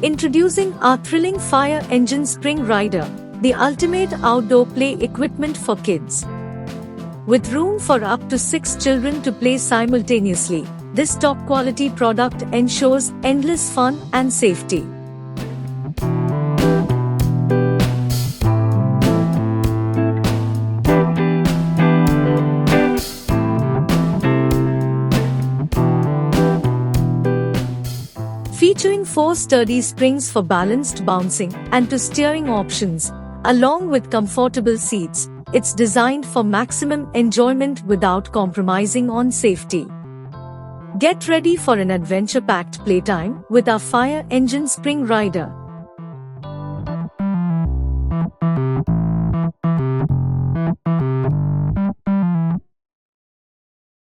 Introducing our thrilling Fire Engine Spring Rider, the ultimate outdoor play equipment for kids. With room for up to 6 children to play simultaneously, this top-quality product ensures endless fun and safety. Featuring 4 sturdy springs for balanced bouncing and 2 steering options, along with comfortable seats, it's designed for maximum enjoyment without compromising on safety. Get ready for an adventure-packed playtime with our Fire Engine Spring Rider.